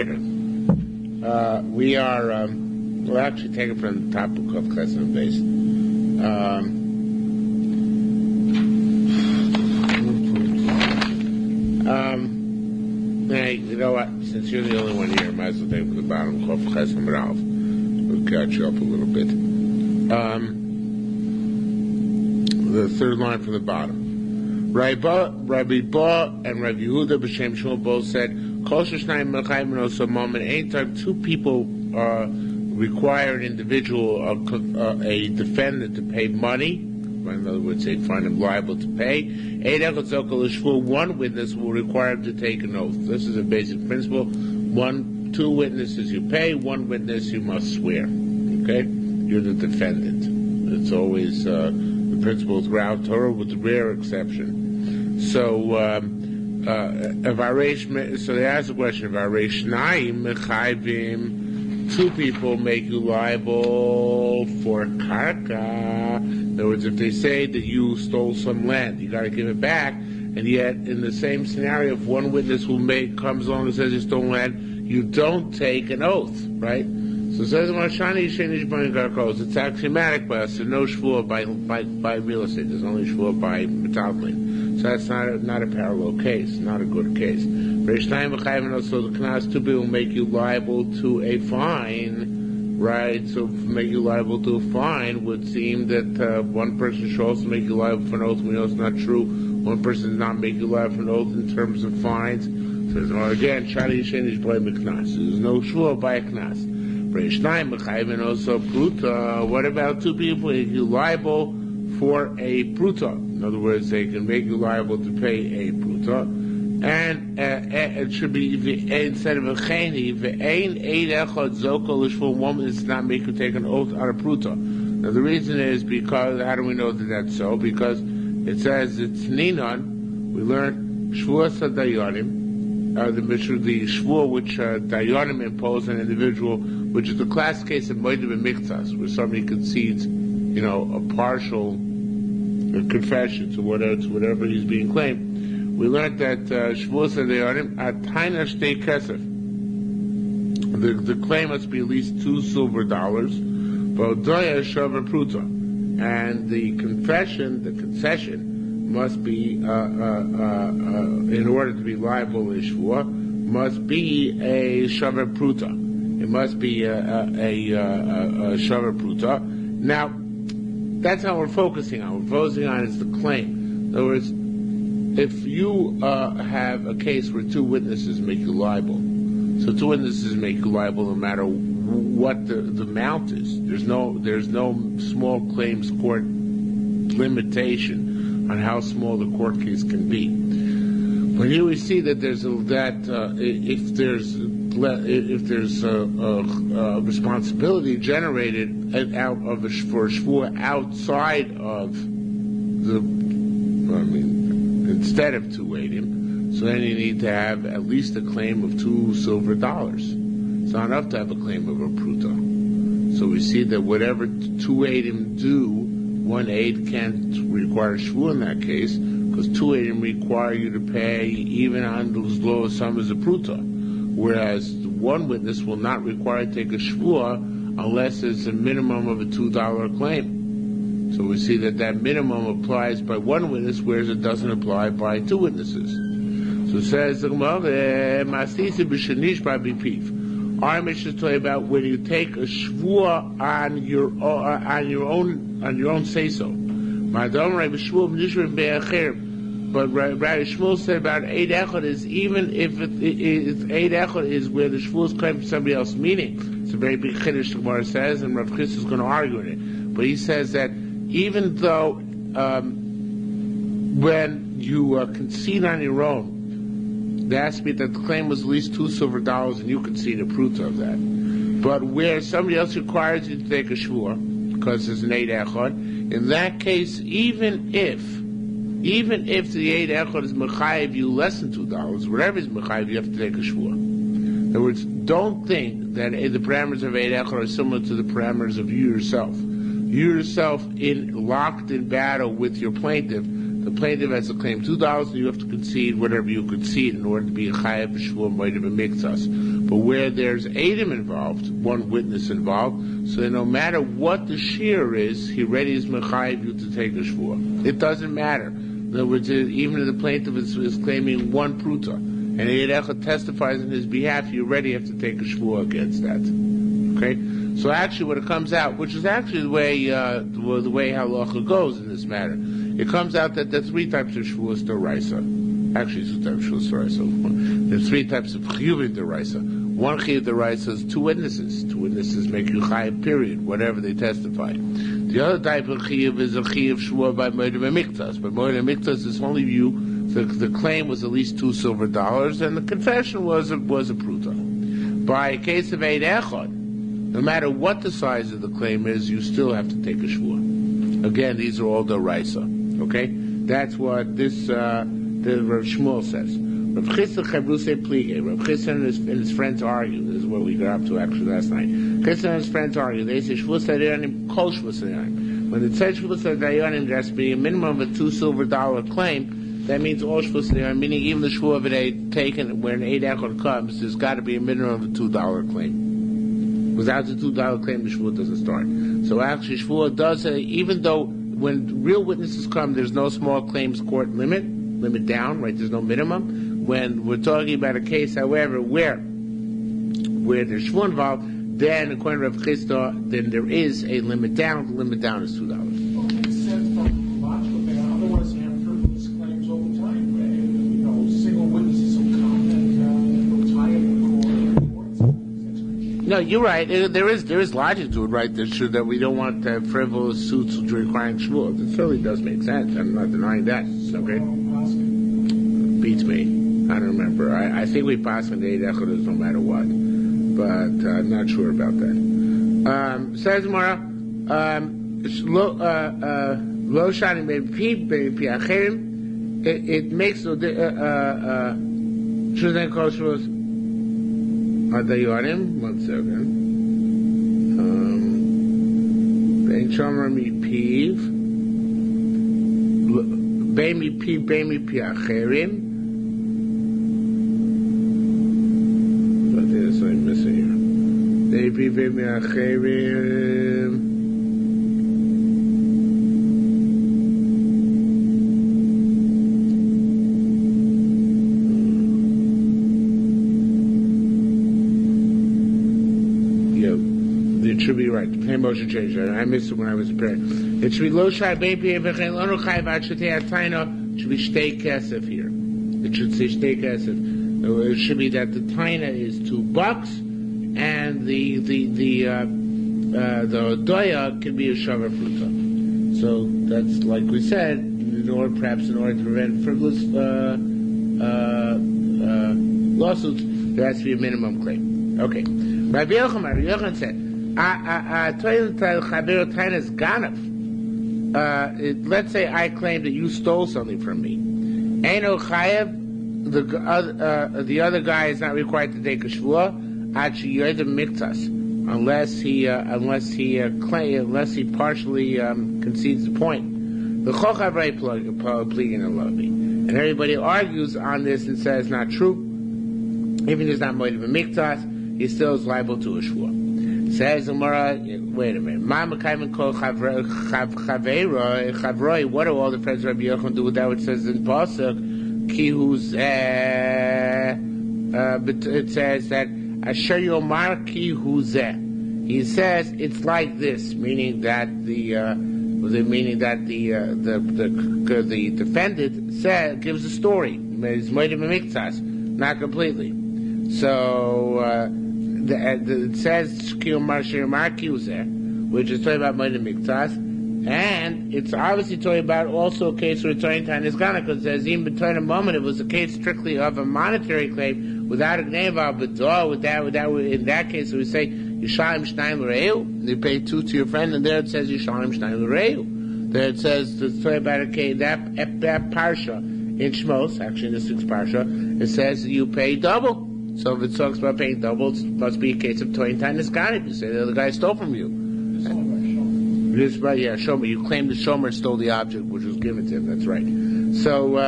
later. We are, we'll actually take it from the top of Kuf Chesed base. Hey, you know what? Since you're the only one here, I might as well take it from the bottom. Kuf Chesed Ralph. We'll catch you up a little bit. The third line from the bottom. Rabbi Ba and Rabbi Yehuda b'Shem Shmuel both said, anytime two people require an individual, a defendant, to pay money, in other words, they find him liable to pay, one witness will require him to take an oath. This is a basic principle. Two witnesses you pay, one witness you must swear. Okay? You're the defendant. It's always the principle throughout Torah, with the rare exception. So, so they ask the question, two people make you liable for karka. In other words, if they say that you stole some land, you got to give it back, and yet in the same scenario, if one witness comes along and says you stole land, you don't take an oath, right? So it says it's axiomatic by us. There's no shvuah by real estate. There's only shvuah by metaltlin. So that's not a parallel case, not a good case. So the knas, two people make you liable to a fine, right? So make you liable to a fine would seem that one person should also make you liable for an oath. We know it's not true. One person does not make you liable for an oath in terms of fines. So again, there's no shvuah by a knas. Also, pruta. What about two people make you liable for a pruta? In other words, they can make you liable to pay a pruta, and it should be instead of a cheni, one does not make you take an oath on a pruta. Now the reason is because, how do we know that that's so? Because it says it's ninon. We learned shvuas dayanim. The shvuah which dayanim impose on an individual, which is the class case of moedim and miktas, where somebody concedes, a partial confession to whatever he's being claimed. We learned that shvuah dayanim ataina shtei kesef. The claim must be at least $2 silver, v'odaya shavar pruta, and the concession must be, in order to be liable in shvuah, must be a shavar pruta. It must be a shavar pruta. Now, that's how we're focusing on. We're focusing on is the claim. In other words, if you have a case where two witnesses make you liable, so two witnesses make you liable no matter what the amount is. There's no small claims court limitation on how small the court case can be. But here we see that if there's a responsibility generated for a shvuah outside of instead of 2 eidim, so then you need to have at least a claim of $2 silver. It's not enough to have a claim of a pruta. So we see that whatever 2 eidim do, 1 aid can't require shvuah in that case, because 2 eidim require you to pay even on as low a sum as a pruta, whereas one witness will not require to take a shvuah unless it's a minimum of a $2 claim. So we see that minimum applies by one witness, whereas it doesn't apply by 2 witnesses. So it says the Gemara, our Mishnah is talking about when you take a shvuah on your own say so. But Rabbi Shmuel said about 8 echad is even if 8 echad is where the shvuah is claimed for somebody else. Meaning, it's a very big chiddush the Gemara says, and Rav Chis is going to argue in it. But he says that even though when you concede on your own, there has to be that the claim was at least $2 silver, and you concede a pruta of that. But where somebody else requires you to take a shvuah, because there's an 8 echad, in that case, even if the 8 echad is mechayev you less than $2, whatever is mechayev, you have to take a shvuah. In other words, don't think that the parameters of 8 echad are similar to the parameters of you yourself. You yourself, locked in battle with your plaintiff, The plaintiff has to claim $2, and you have to concede whatever you concede in order to be a chayav b'shvuah moed b'miktas. But where there's Adam involved, one witness involved, so that no matter what the shiur is, he ready is mechayev you to take a shvuah. It doesn't matter. In other words, even if the plaintiff is claiming one pruta, and Eid testifies on his behalf, you already have to take a shvuah against that. Okay? So actually what it comes out, which is actually the way halacha goes in this matter, it comes out that there are three types of shvuahs d'oraisa. Actually, it's two types of shvuahs d'oraisa. There's three types of chiyuv d'oraisa. One chiyuv d'oraisa is two witnesses. Two witnesses make you chayav, period, whatever they testify. The other type of chiyuv is a chiyuv shvuah by moed b'miktas. By moed b'miktas, it's only you. The claim was at least $2 silver, and the confession was a pruta. By a case of Eid Echad, no matter what the size of the claim is, you still have to take a shvuah. Again, these are all d'oraisa. Okay, that's what this the Rav Shmuel says. Rav Chisda Chavruse Plige. Rav Chisda and his friends argue. This is what we got up to actually last night. Chisda and his friends argue. They say Shavuos Dayanim Kol Shavuos Dayanim. When it says Shavuos Dayanim, there has to be a minimum of a $2 silver claim. That means all Shavuos Dayanim, meaning even the shvuah of an Eid taken when Eid Echad comes, there's got to be a minimum of a $2 claim. Without the $2 claim, the shvuah doesn't start. So actually, shvuah does, even though when real witnesses come, there's no small claims court limit down, right? There's no minimum. When we're talking about a case, however, where there's shvuah involved, then according to Rav Chisda, then there is a limit down. The limit down is $2. Well, it makes sense from logical thing. Otherwise, you have frivolous claims all the time. Single witnesses will come and they'll tie up the court. No, you're right. There is logic to it, right? That we don't want to have frivolous suits requiring shvuah. It certainly does make sense. I'm not denying that. Okay. Beats me. I don't remember. I think we pass on the Eid Echad no matter what, but I'm not sure about that. Says Mara, lo shani pi acherim. It makes no shouldn't call shvuos adayonim. One second. Ben shomer mi piv. Ben mi pi acherim. I'm missing here. Maybe acherim. It should be right. The plain motion changed. I missed it when I was preparing. It should be lo shai bepi v'chein lanu chai v'achetei atayna. It should be shtei kesef here. It should say shtei kesef. It should be that the taina is $2, and the doya can be a shavar fruta. So that's like we said. In order to prevent frivolous lawsuits, there has to be a minimum claim. Okay. Rabbi Yochanan said, let's say I claim that you stole something from me. Eino chayev. The other guy is not required to take a shvuah unless he partially concedes the point. The chochavrei pligin alavi, and everybody argues on this and says not true. Even if he's not moed b'miktas, he still is liable to a shvuah. Says Gemara, wait a minute. Ma mekayim kol chavroi. What do all the friends of Rabbi Yochanan do with that which says in pasuk? But it says that Asher Yomar ki huzeh. He says it's like this, meaning that the defendant gives a story. It's moed b'miktas, not completely. So it says ki Yomar ki huzeh, which is talking about moed b'miktas. And it's obviously talking about also a case where it's talking about Nizgana, because it says even between a moment it was a case strictly of a monetary claim without a gneva, but in that case we say Yishalim Shnayim L'Reu, you pay 2 to your friend, and there it says Yishalim Shnayim L'Reu. There it says it's talking about a case that parsha in Shmos, actually in this week's parsha, it says you pay double. So if it talks about paying double, it must be a case of Toyin Tan Nizgana. You say the other guy stole from you. Shomer. You claim the Shomer stole the object which was given to him. That's right. So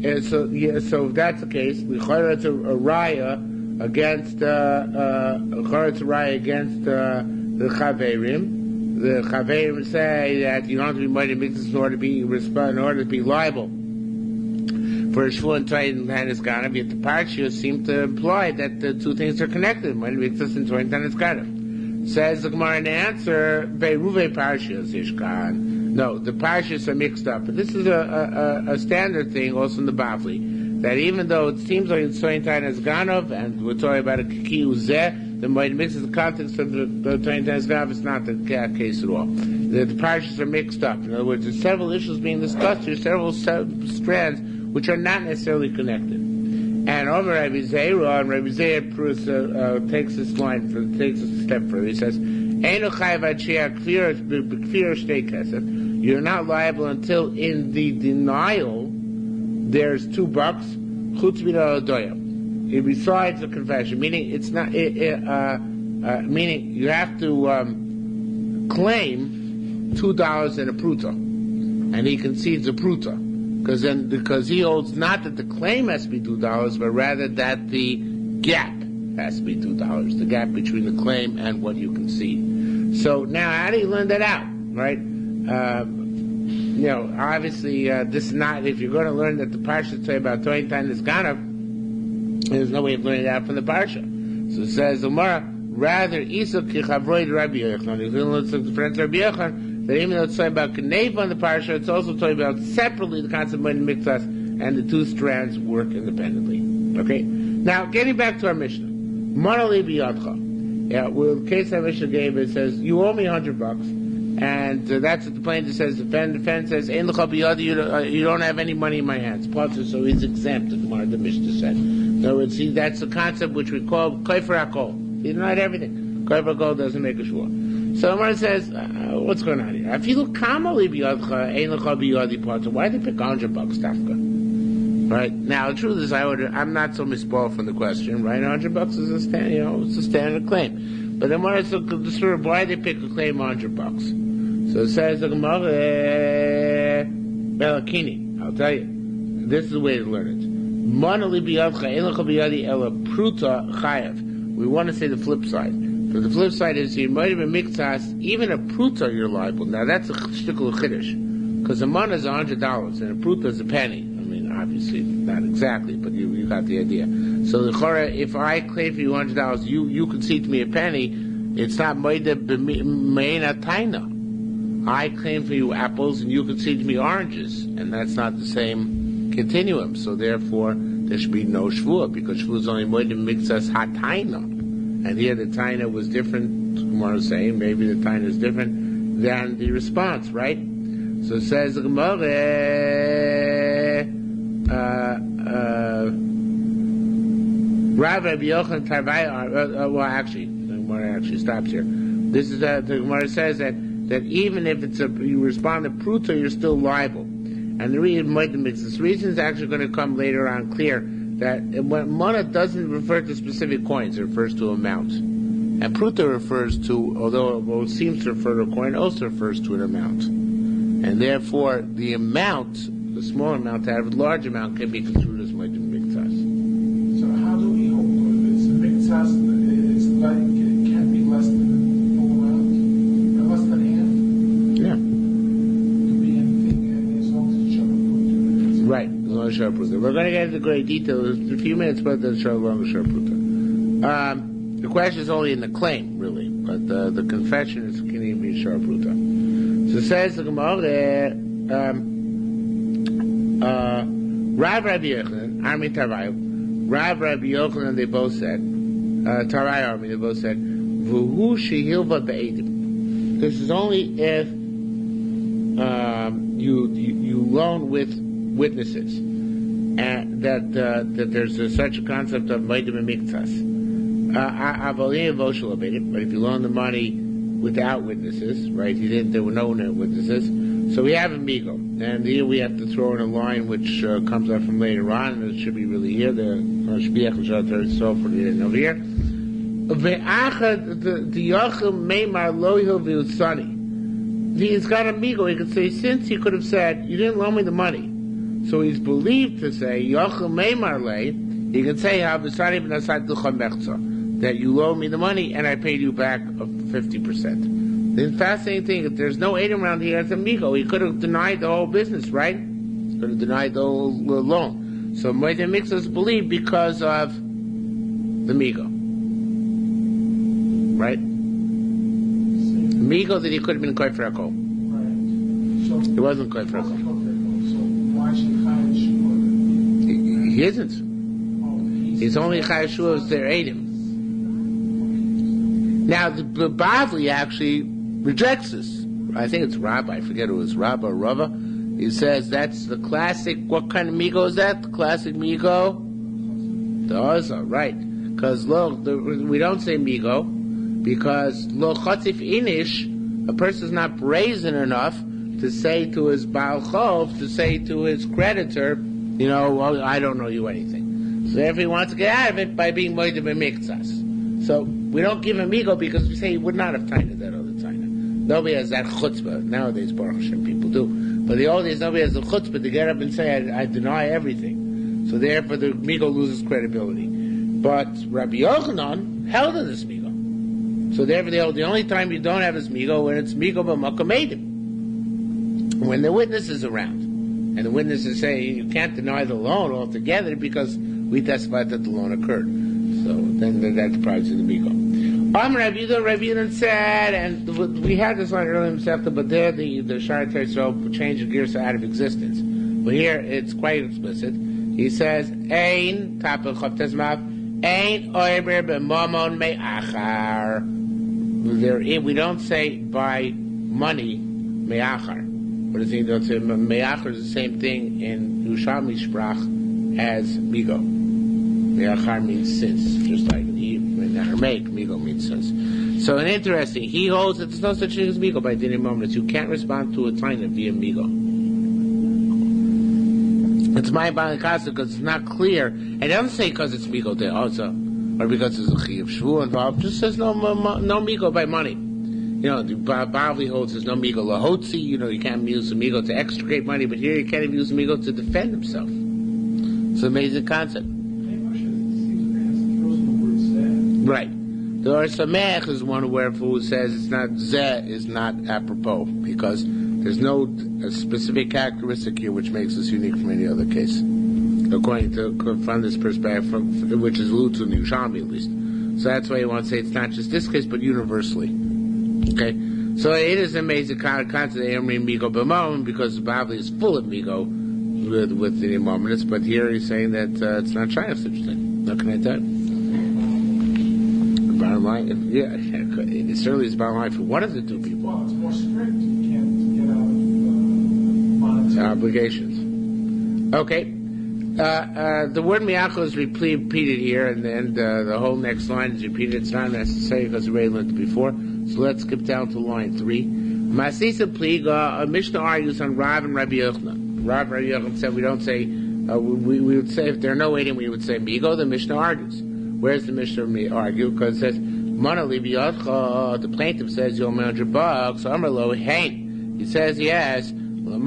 if that's the case, it's a raya against the chaverim. The chaverim say that you don't have to be mighty mixes in order to be liable for a shvuah and toyin and iskanav. Yet the parsha seem to imply that the two things are connected. Mighty mixes and toyin and iskanav. Says the Gemara in the answer, Beiruve parshas ishkan. No, the parshas are mixed up. But this is a standard thing also in the Bavli, that even though it seems like it's toyin and iskanav, and we're talking about a kiki uzeh, the mighty mixes the context of the toyin and iskanav, it's not the case at all. The parshas are mixed up. In other words, there's several issues being discussed here, several strands which are not necessarily connected. And over Rabbi Zeira, and Rabbi Zeira takes this line, takes a step further. He says, you're not liable until in the denial there's $2, besides the confession. Meaning it's not, meaning you have to claim $2 in a pruta, and he concedes a pruta. Because he holds not that the claim has to be $2, but rather that the gap has to be $2, the gap between the claim and what you concede. So now, how do you learn that out, right? Obviously, this is not. If you're going to learn that the parsha say about toyin and iskanav, there's no way of learning it out from the parsha. So it says the Gemara, rather isuk ki chavroid Rabbi Yochanan. If you learn the friends Rabbi Yochanan, that even though it's talking about Kneva on the parsha, it's also talking about separately the concept of Moed Miktas, and the two strands work independently. Okay? Now, getting back to our Mishnah. Monali biyadcha. Yeah, well, the case our Mishnah gave, it says, you owe me $100, and that's what the plaintiff says. The defendant says, Ein lecha biyadi, you don't have any money in my hands. So he's exempt, the Mishnah said. In other words, that's the concept which we call kofer hakol. He denied everything. Kofer hakol doesn't make a shvuah. So the Gemara says, what's going on here? If you look kamali biyadcha, ein lecha biyadi parta, why did they pick $100 tafka? Right? Now the truth is, I'm not so misballed from the question, right? $100 is a it's a standard claim. But then when I look at the story, why they pick a claim $100? So it says the Gemara, Belakini, I'll tell you. This is the way to learn it. Manali biyadcha, ein lecha biyadi ela pruta chayav. We want to say the flip side. So the flip side is, you might have a miktas, even a pruta you're liable. Now that's a shtickle chiddush, because a mana is $100 and a pruta is a penny. I mean, obviously not exactly, but you got the idea. So the chora, if I claim for you $100, you concede to me a penny. It's not meina taina. I claim for you apples and you concede to me oranges, and that's not the same continuum. So therefore, there should be no shvuah, because shvuah is only meina miktas hataina. And here the taina was different. Gemara is saying maybe the taina is different than the response, right? So it says the Gemara, Rav Rabbi Yochanan Tarvai. Well, actually, the Gemara actually stops here. This is the Gemara says that even if you respond to pruta, you're still liable. And the reason is actually going to come later on clear. That when mana doesn't refer to specific coins, it refers to amount. And pruta refers to, although it seems to refer to a coin, also refers to an amount. And therefore, the amount, the small amount out of a large amount, can be construed as much miktas. So how do we hold if it's a miktas, it's like, it can't be less than the full amount? Less than half? Yeah. It could be anything, as long as it's sharp. Right. We're going to get into great detail. There's a few minutes, but there's a longer sharputa. The question is only in the claim, really, but the confession can even be sharputa. So it says the Gemara, Rav Rabbi Yochanan, Armi Tarayu, Rav Rabbi Yochanan, they both said, Tarayu Armi, they both said, V'hu shehilva be'edim. This is only if you loan with witnesses, and that there's such a concept of meidim and miktas. But if you loan the money without witnesses, right? There were no witnesses, so we have a migo, and here we have to throw in a line which comes up from later on, and it should be really here. The shbiach l'shater so for the over here. He's got a migo. He could say, since he could have said, you didn't loan me the money, So he's believed to say, Yochel Meimarle, you can say, that you owe me the money and I paid you back 50%. The fascinating thing, if there's no Edom around here, it's a Migo. He could have denied the whole business, right? Could have denied the whole loan. So Moed Mixas believe because of the Migo. Right? Migo that he could have been Koy for Ekol. Right. So He wasn't Koy for Ekol. So why should Chai shiur? He isn't. He's only Chai shiur if they're Edom. Now, the Bavli actually rejects this. I think it's Rabbi, I forget who it was, Rabba or Rava. He says that's the classic, what kind of Migo is that? The classic Migo? The Oza, right. Because, look, we don't say Migo, because, lo Chatzif Inish, a person's not brazen enough to say to his Baal Chov, to say to his creditor, well, I don't know you anything. So therefore he wants to get out of it by being Moed B'Miktzas. So, we don't give him Migo because we say he would not have taina that other taina. Nobody has that chutzpah. Nowadays, Baruch Hashem, people do. But the old days, nobody has the chutzpah to get up and say, I deny everything. So therefore, the Migo loses credibility. But Rabbi Yochanan held in this Migo. So therefore, the only time you don't have this Migo, when it's Migo b'makom Edom. When the witness is around. And the witnesses say, you can't deny the loan altogether because we testified that the loan occurred. So then that deprives you of the Migo. Rav Yehuda said, and we had this line earlier in the Masechta, but there the Shara Teisro changed the Girsa out of existence. But here it's quite explicit. He says, Ein Tapel Chav Tezmav, Ein Oiber B'Mamon Me'achar. We don't say by money Me'achar. What does he do? Me'achar is the same thing in Yerushalmi Shavuos as Migo. Me'achar means since, just like in Aramaic, Migo means since. So, an interesting, he holds that there's no such thing as Migo by Dinei Moments. You can't respond to a taina via Migo. It's my Balikasa because it's not clear. And it doesn't say because it's Migo there also, or because there's a Chiyav Shvu involved. It just says no Migo by money. The Bavli holds there's no Migo Lahotzi. You can't use the Migo to extricate money, but here you can't even use the Migo to defend himself. It's an amazing concept. Right. The Or Samech is one where who says it's not Zeh is not apropos because there's no specific characteristic here which makes this unique from any other case. According to from this perspective, which is alluded to in the Yerushalmi at least. So that's why you want to say it's not just this case but universally. Okay? So it is an amazing concept of Migo B'Mom because the Bavli is full of Migo with the moments, but here he's saying that it's not shy of such a thing. How can I tell? Bottom line, it certainly is bottom line for one of the two people. Well, it's more strict. You can't get out of monetary obligations. Okay. The word miyachol is repeated here, and then the whole next line is repeated. It's not necessary because we already learned it before. So let's skip down to line 3. Masisa pliga, a Mishnah argues on Rav and Rabbi Yochanan. Rabbi Yochanan said we don't say, we would say if there are no waiting, we would say migo. The Mishnah argues. Where's the Mishnah argue? Because it says, Mana libiyotcha, the plaintiff says, you'll $100. Amarlo, hain. He says, yes. The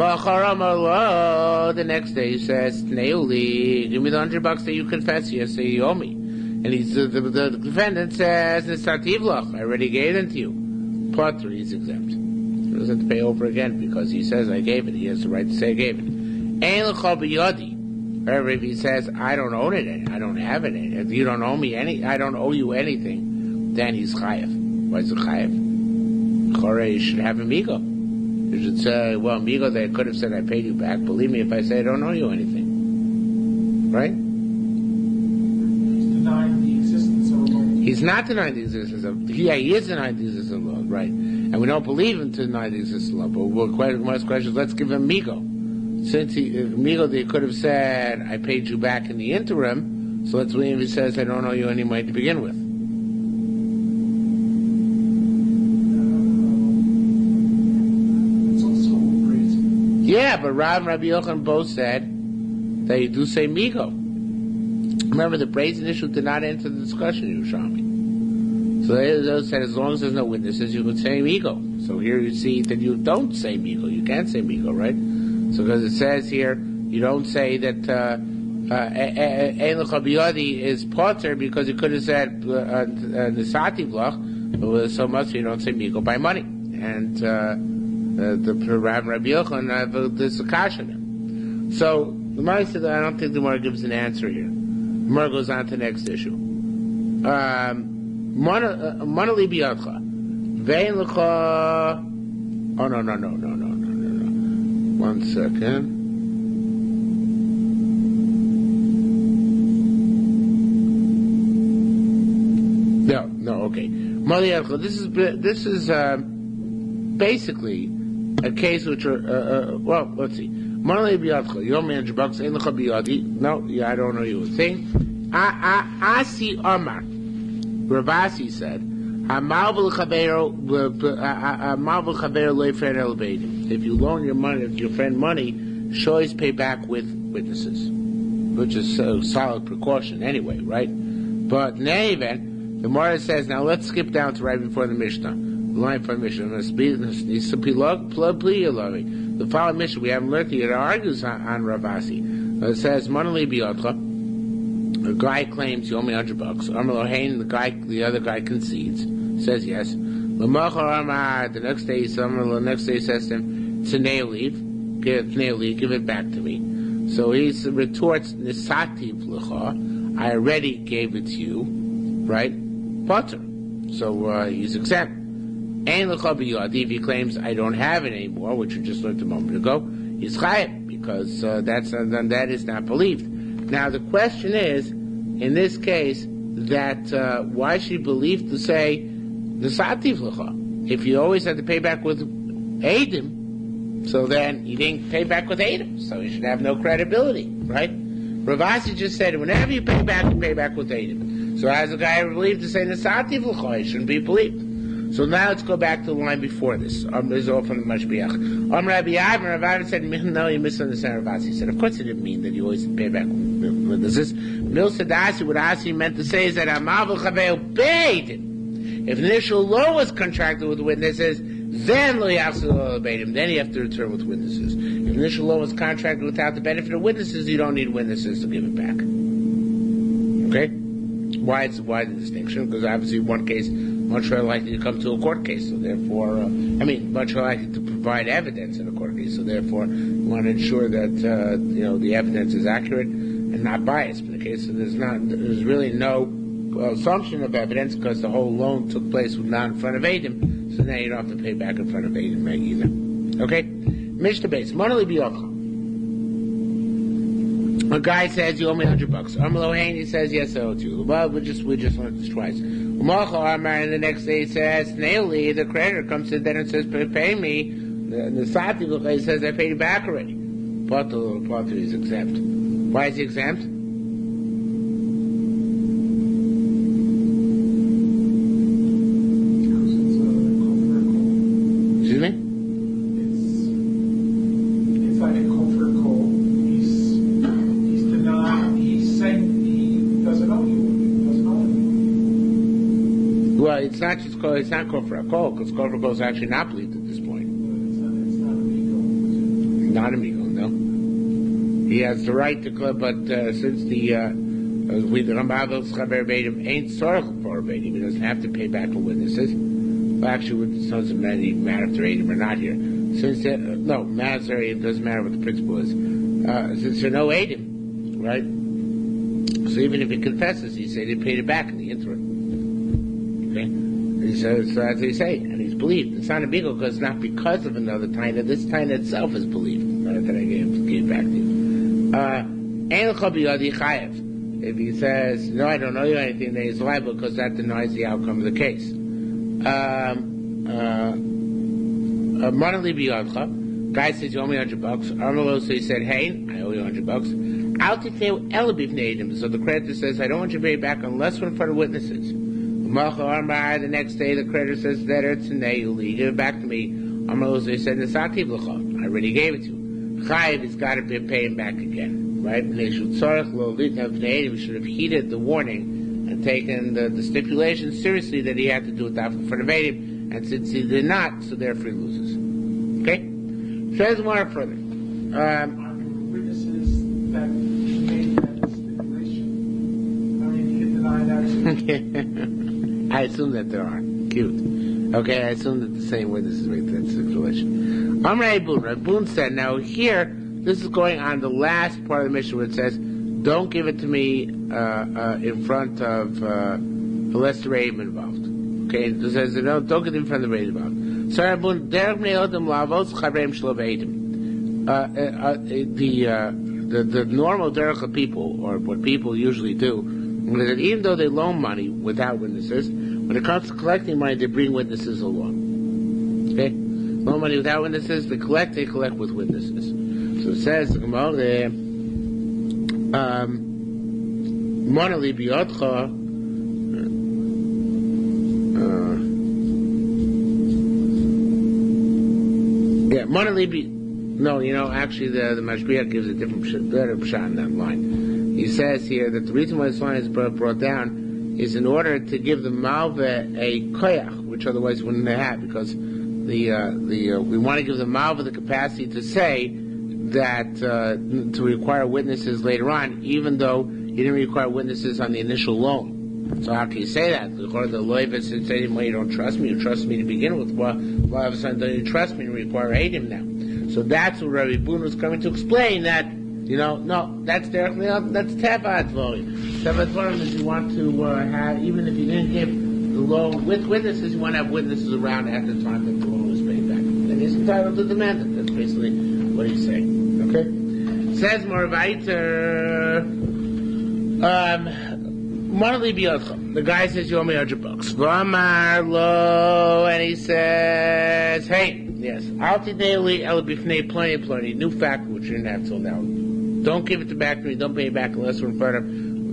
next day he says, Neuli, give me the $100 that you confess. Yes, say you owe me. And the defendant says, Nesativlach, I already gave them to you. Part 3 is exempt. He doesn't have to pay over again because he says, I gave it. He has the right to say, I gave it. Ein l'cha b'yodi. However, if he says, I don't own it, I don't have it, if you don't owe me I don't owe you anything, then he's chayav. Why is it chayav? Chore, you should have a migo. You should say, well, migo, they could have said, I paid you back. Believe me, if I say I don't owe you anything. Right? He's denying the existence of a loan. He's not denying the existence of, he is denying the existence of loan, right? And we don't believe him to deny the existence of loan, but most questions, let's give him migo. Since Migo, they could have said, I paid you back in the interim, so let's believe he says, I don't owe you any money to begin with. It's also crazy. Yeah, but Rav and Rabbi Yochanan both said that you do say Migo. Remember, the brazen issue did not enter the discussion, Yerushalmi. So they said, as long as there's no witnesses, you can say Migo. So here you see that you don't say Migo. You can't say Migo, right? So because it says here, You don't say that Ein L'cha Biyadi is potter because you could have said Nesati V'lach, so much you don't say Miko by money. And the Rabbi Yochanan there's a kasha. So the Gemara said I don't think the Gemara gives an answer here. The Gemara goes on to the next issue. Monali biyadcha, vein l'cha. Oh no. 1 second. No. Okay. Monali biyadcha. This is basically a case which well, let's see. Monali biyadcha. Your man bucks ein l'cha biyadi. No, I don't know you. Thing. Asi Amar. Ravasi said, if you loan your money, if your friend money, always pay back with witnesses, which is a solid precaution anyway, right? But Neven, the Gemara says, now let's skip down to right before the Mishnah. The line for the Mishnah. The following Mishnah, we haven't learned it, it argues on Ravasi. It says, Manali biyadcha. The guy claims you owe me $100. The other guy concedes, says yes. The next day he says to him, give it back to me. So he retorts, Nisati v'lecha, I already gave it to you, right? Potter. So he's exempt. Ein l'cha biyadi, if he claims I don't have it anymore, which we just learned a moment ago, he's chayav, because that is not believed. Now the question is, in this case, that why should he believe to say Nesativ L'cha? If you always have to pay back with Eidim, so then you didn't pay back with Eidim, so you should have no credibility, right? Ravasi just said, whenever you pay back with Eidim. So has a guy ever believed to say Nesativ L'cha? He shouldn't be believed. So now let's go back to the line before this. This is all from the Mashbiach. Rabbi Yavin said, no, you misunderstand Ravasi. He said, of course it didn't mean that you always pay back with this. Mil Sadasi, what Asi meant to say is that Amav Chavel paid. If the initial loan was contracted with witnesses, then lo yafsu obeyed him. Then you have to return with witnesses. If the initial loan was contracted without the benefit of witnesses, you don't need witnesses to give it back. Okay? Why the distinction? Because obviously in one case, much more likely to come to a court case, so therefore, much more likely to provide evidence in a court case, so therefore, you want to ensure that, the evidence is accurate and not biased. In the case, there's really no assumption of evidence because the whole loan took place not in front of Adam, so now you don't have to pay back in front of Adam either. Okay? Mishnah base. Monali biyokha. A guy says, you owe me $100. Amalohain, he says, yes, I owe it to you. Well, we just learned this twice. And the next day he says, Snaily, the creditor comes to then and says, pay me. The Sati says, I paid you back already. Potter is exempt. Why is he exempt? Excuse me? It's like a comfort call. He's denying, he's saying he doesn't owe you. Well, it's not called for a call, because call for a call is actually not believed at this point. It's not amigo. Not amigo, no. He has the right to call, but since the Rambavos Chaber Beidim ain't sorrowful for Beidim, he doesn't have to pay back the witnesses. Well, actually, it doesn't even matter if they're Eidim or not here. Since it doesn't matter what the principle is. Since there are no Eidim, right? So even if he confesses, he said he paid it back in the interim. Okay? He says, so as they say, and he's believed. It's not a bigel because it's not because of another taina. This taina itself is believed that I gave back to you. If he says, no, I don't know you anything, then he's liable because that denies the outcome of the case. Guy says, you owe me $100. Armalo, so he said, hey, I owe you $100. So the creditor says, I don't want you to pay back unless we're in front of witnesses. The next day, the creditor says, give it back to me. I already gave it to you. Chayiv has got to be paying back again, right? We should have heeded the warning and taken the stipulation seriously that he had to do it in front of Adam, and since he did not, so therefore he loses. Okay? Says more further. Witnesses I assume that there are. Cute. Okay, I assume that the same witnesses make that situation. Amrei Rabun said, now here, this is going on the last part of the mission where it says, don't give it to me in front of, unless the raid involved. Okay, it says, no, don't get it in front of the raid involved. So Rabun, derech bnei odom lavos chavreim shelo v'eidim. The normal derech of people, or what people usually do, is that even though they loan money without witnesses, when it comes to collecting money, they bring witnesses along. Okay? Loan money without witnesses, they collect with witnesses. So it says, Monali biyotcha, actually the Mashbiach gives a better pshat in that line. He says here that the reason why this line is brought down is in order to give the Malva a koyach, which otherwise wouldn't have, because we want to give the Malva the capacity to say that to require witnesses later on, even though he didn't require witnesses on the initial loan. So how can you say that? The loiva said, well, you don't trust me. You trust me to begin with. Well, all of a sudden, don't you trust me and require Adam now? So that's what Rabbi Boone was coming to explain. That no, that's that's teva advorim. Teva advorim is you want to have, even if you didn't give the loan with witnesses, you want to have witnesses around at the time that the loan is paid back. And he's entitled to demand it. That's basically what he's saying. Okay? Says more weiter. The guy says, you owe me $100. V'amar lo, and he says, hey, yes, alti daily, ela bifnei ploni, new fact which you didn't have till now. Don't give it back to me, don't pay it back unless we're in front of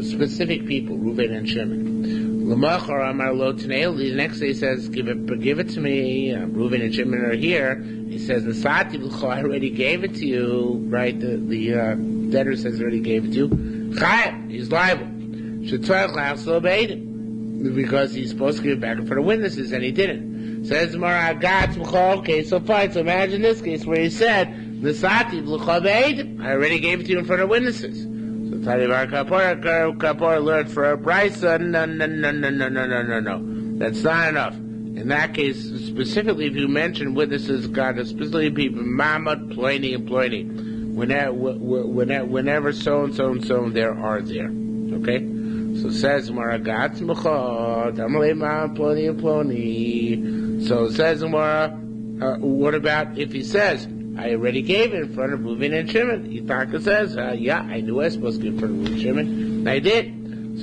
specific people, Reuven and Shimon. L'machar amar lo t'neili, the next day he says, give it to me, Reuven and Shimon are here. He says, Nasati v'cho, I already gave it to you, right? The debtor says I already gave it to you. Chayim, he's liable. Because he's supposed to give it back in front of witnesses, and he didn't. Says Mara, okay, so fine. So imagine this case where he said, I already gave it to you in front of witnesses. So Talibar Kapor learned for a price. No. That's not enough. In that case, specifically, if you mention witnesses, God, specifically people, Mamad, Ploini, and Ploini, whenever so and so and so there are there. Okay? So says Maragat Machod, Amalema, Ploni and Ploni. So says Mara, what about if he says, I already gave it in front of Reuven and Shimon? Yitaka says, yeah, I knew I was supposed to give it in front of Reuven and Shimon, and I did.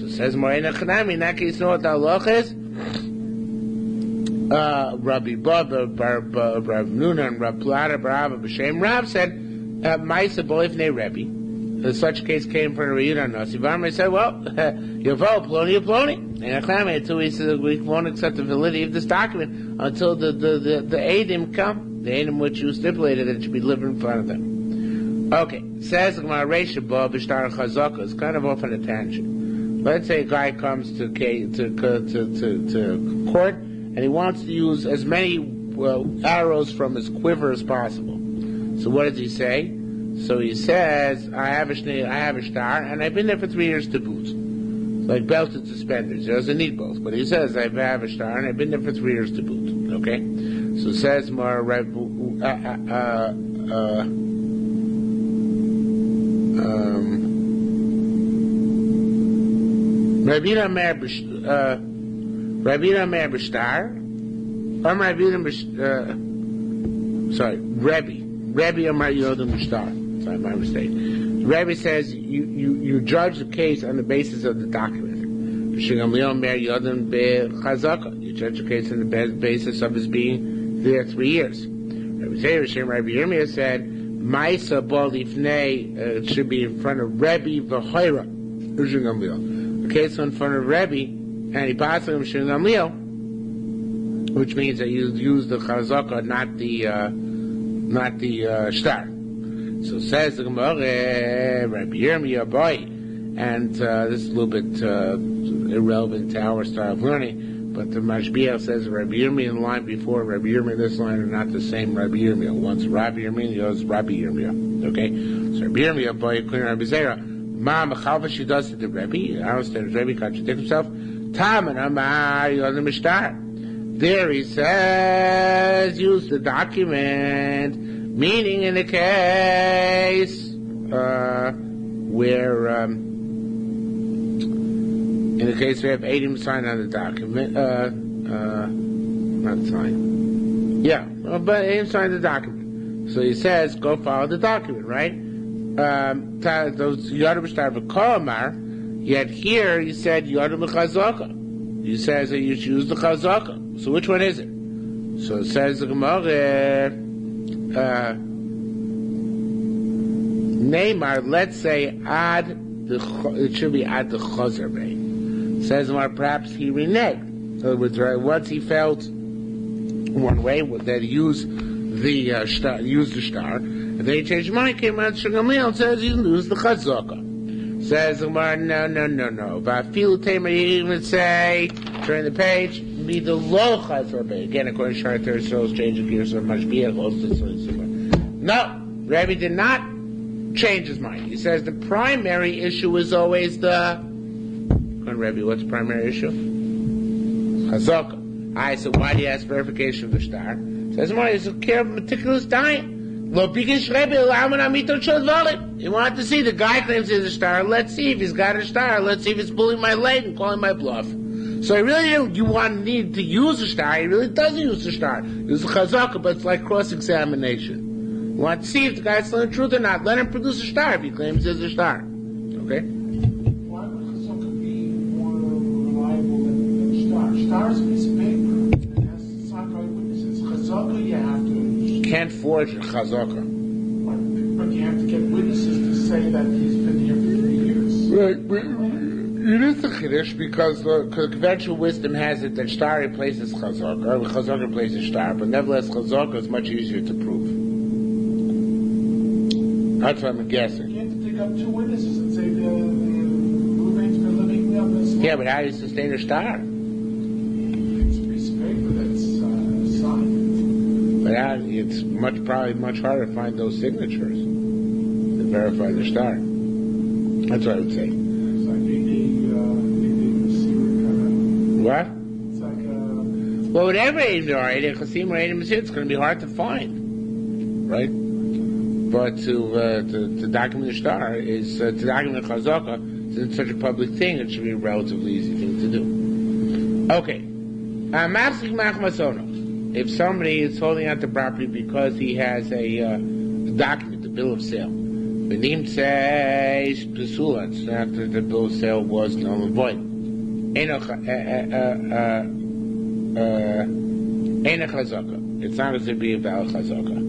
So says Mara Nachanami, in that case, you know what the halach is? Rabbi Baba, Rav Nuna, and Rav Plata, Barabba, B'Shem Rav said, Maisa Bolifnei Rebbe. Such a case came from Rabbi Yudah Nasi. Varma said, well, Yavo, Ploni. And Achlame, until he said, we won't accept the validity of this document until the Eidim come, the Eidim which you stipulated that it should be delivered in front of them. Okay, says Gemara Reisha Bo B'Shtar Chazaka. It's kind of off on a tangent. Let's say a guy comes to court and he wants to use as many arrows from his quiver as possible. So what does he say? So he says, I have a star, and I've been there for 3 years to boot. Like belted suspenders. He doesn't need both. But he says, I have a star, and I've been there for 3 years to boot. Okay? So it says more, Rabina Mer B'Shtar, Rebbe Amar Yodam B'Shtar. Sorry, my mistake. Rebbe says you judge the case on the basis of the document. You judge the case on the basis of his being there 3 years. Rabbi Yirmiyah said, Maisa Bolifnei should be in front of Rebbe V'Hoira. The case in front of Rebbe, and he passed him Shin Gamliel, which means that you use the Chazaka, not the star. So says the Gemara, Rabbi Yirmiyah boy, and this is a little bit irrelevant to our style of learning, but the Mashbiach says Rabbi Yirmiyah in the line before, Rabbi Yirmiyah in this line are not the same Rabbi Yirmiyah. One's Rabbi Yirmiyah, the other's Rabbi Yirmiyah. Okay? So Rabbi Yirmiyah boy, Rabbi Zera, Ma Mechalva she does to the Rebbe. I understand the Rebbe contradicts himself. Taman Amar Yodam Ishtar. There he says, use the document, meaning in the case where, in the case we have Adim sign on the document, not sign. Yeah, but Adim signed the document. So he says, go follow the document, right? Those Yodam Ishtar V'Komar, yet here he said Yodam Chazaka. He says that you should use the Chazaka. So which one is it? So it says the Gemara, Neymar, let's say it should be ad the Chazer Bey. Says Gemara, perhaps he reneged. In other words, right, once he felt one way, that he used the star, and then he changed his mind, came out to Gamliel and says he used the Chazaka. Says Gemara, no. Va'afilu Tamer, you even say, turn the page, be the low Chazor Bey. Again, according to Shar Ter Souls, change of gears, so much be it, no, Rabbi did not change his mind. He says the primary issue is always the, Rabbi, what's the primary issue? Chazaka. Alright, so why do you ask verification of the star? Says Gemara, he's care of meticulous diet. He wanted to see, the guy claims he's a star, let's see if he's got a star, let's see if he's pulling my leg and calling my bluff. So he really need to use a star, he really doesn't use the star. He uses the chazaka, but it's like cross-examination. You want to see if the guy's telling the truth or not, let him produce a star if he claims he's a star. Okay? Why would chazaka be more reliable than star? Star's a piece of paper, and it has signed by witnesses. Chazaka, you have to... You can't forge a chazaka. But you have to get witnesses to say that he's been here for 3 years. Right, it is a chiddush because conventional wisdom has it that star replaces chazaka, or chazaka replaces star, but nevertheless chazaka is much easier to prove. That's what I'm guessing. You have to dig up 2 witnesses and say the Ruvain's been living up this long. Yeah, but how do you sustain a star? It's a piece of paper that's signed. But it's probably much harder to find those signatures to verify the star. That's what I would say. It's like the What? It's like Well, whatever Eidim are, Eidim Chasim or Eidim Masir, it's going to be hard to find, right? But to document the star is to document the chazaka. Since it's such a public thing, it should be a relatively easy thing to do. Okay, Mafsik Machmasono. If somebody is holding out the property because he has a document, the bill of sale, Benim says Pesula, it's after the bill of sale was null and void. Ena chazaka. It's not going to be a valid chazaka.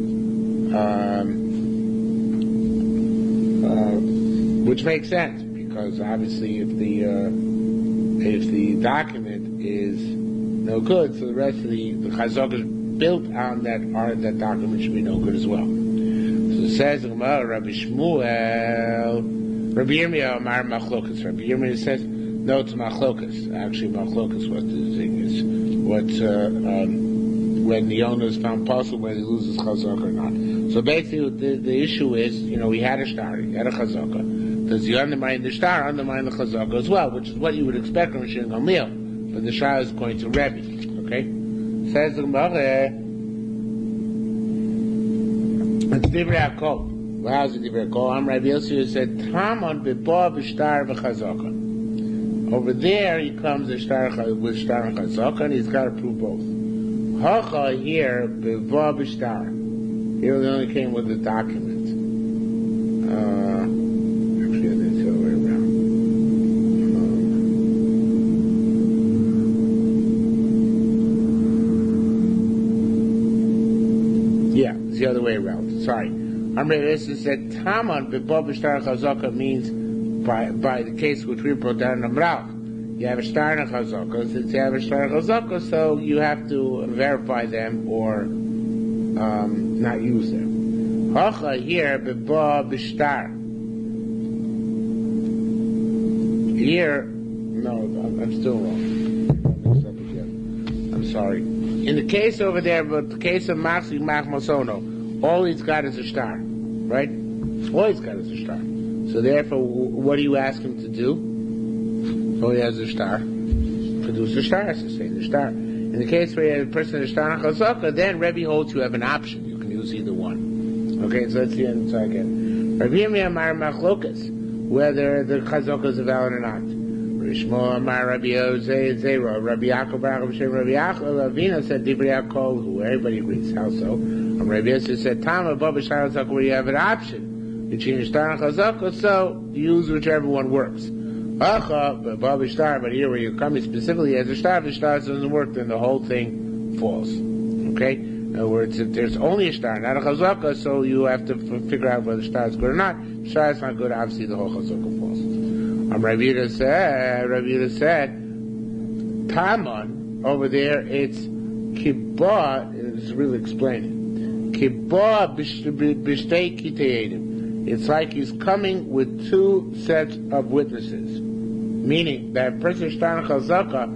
Which makes sense because obviously if the document is no good, so the rest of the chazaka built on that document should be no good as well. So it says Rabbi Shmuel, Rabbi Yirmiyah Amar Machlokas. Rabbi Yirmiyah says no, it's Machlokas. Actually, Machlokas, what the thing is, when the owner is found possible whether he loses chazaka or not. So basically, the issue is, he had a star, he had a chazaka. Does he undermine the star, undermine the chazaka as well, which is what you would expect from Shin Gamliel. But the shah is going to Rebbe. Okay? Says the Gemara, it's Divrei HaKol. Well, how's it Divrei HaKol? I'm Rabbi Yossi who said, Tamon b'bo b'shtar v'chazaka. Over there, he comes with star and chazaka, and he's got to prove both. Hacha here, b'bo b'shtar. Here they only came with the document. Actually, it's the other way around. Yeah, it's the other way around. Sorry. This is that Taman b'bo b'shtar chazaka means by the case which we brought down in Amrach. You have a star and a chazaka. Since you have a star and a chazaka, so you have to verify them or not use them. Hacha here b'bo b'shtar. Here, no, I'm still wrong. I'm sorry. In the case over there, but the case of Machzik Machmasono, all he's got is a star, right? All he's got is a star. So therefore, what do you ask him to do? Oh, he has a star. produce a shtar, sustain the shtar. In the case where you have a person in shtar and chazaka, then Rebbe holds you have an option. You can use either one. Okay, so let's see it again. Rabbi Yirmiyah Amar Machlokas, whether the chazaka is valid or not. Rishmo Amar Rabbi Yosei Zera, Rabbi Yaakov Baruch Hashem, Rabbi Yaakov Vilna said Divrei Yaakov, who everybody agrees. How so? Rabbi Yosei said Tama Baba Shtar Chazaka, where you have an option between shtar and chazaka, so use whichever one works. Baba shtar, but here where you're coming specifically as a shtar, if the shtar doesn't work, then the whole thing falls. Okay? In other words, if there's only a shtar, not a chazaka, so you have to figure out whether the shtar is good or not. If the shtar is not good, obviously the whole chazaka falls. Rabbi Yehuda said, Taman, over there, it's kibbah, it's really explaining. Kibbah b'shtei kiteyedim. It's like he's coming with two sets of witnesses. Meaning that person shtar and chazaka,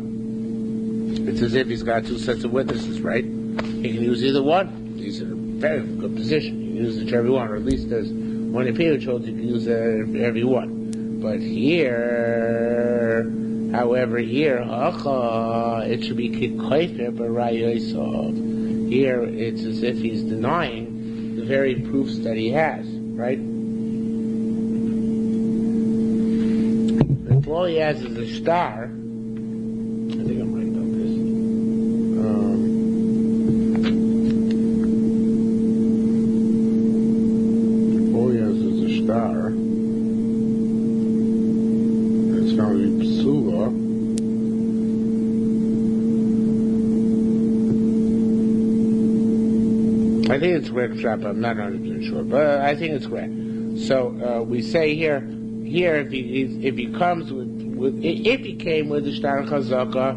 it's as if he's got two sets of witnesses, right? He can use either one. He's in a very good position. He can use whichever one, or at least as one opinion shows, you can use every one. But here, however, it should be kikoifer b'rayosov. Here, it's as if he's denying the very proofs that he has, right? If all he has is a star, I think I'm right about this. All he has is a star. It's found to be psula. I think it's correct, Shop. I'm not 100% sure, but I think it's correct. So we say here if he comes if he came with the shtar and chazaka,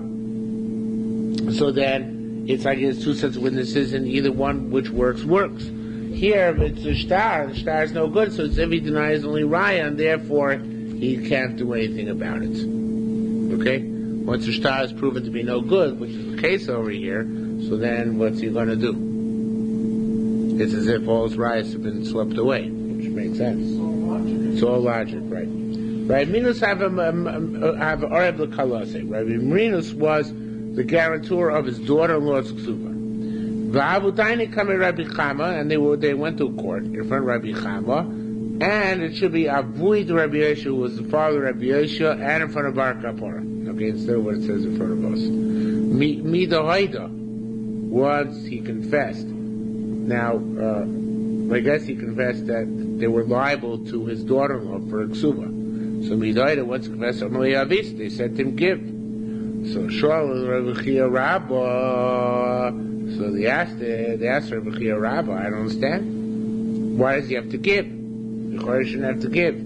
so then it's like he has two sets of witnesses, and either one which works. Here, if it's the shtar is no good, so it's if he denies only raya, and therefore he can't do anything about it. Okay? Once the shtar is proven to be no good, which is the case over here, so then what's he going to do? It's as if all his rayas have been swept away, which makes sense. It's all logic, right? Right? Minus have Oreb l'Kalase. Right? Minus was the guarantor of his daughter-in-law's ksuba. V'avutaini kame Rabbi Chama, and they went to court in front of Rabbi Chama, and it should be Avuid Rabbi Yosha, who was the father of Rabbi Yosha, and in front of Bar Kapora. Okay, instead of what it says in front of us. Midahoida, once he confessed. Now, I guess he confessed that they were liable to his daughter-in-law for a ksuba. So Midahoida, once he confessed, they said to him, give. So Shol Rabbi Chia Rabbah. So they asked Rabbi Chia Rabbah, I don't understand. Why does he have to give? The Chodesh shouldn't have to give.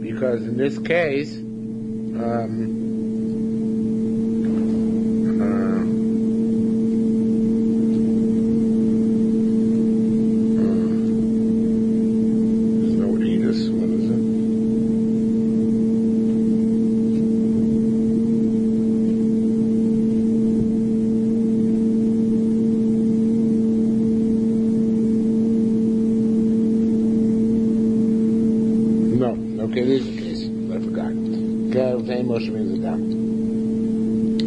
Because in this case,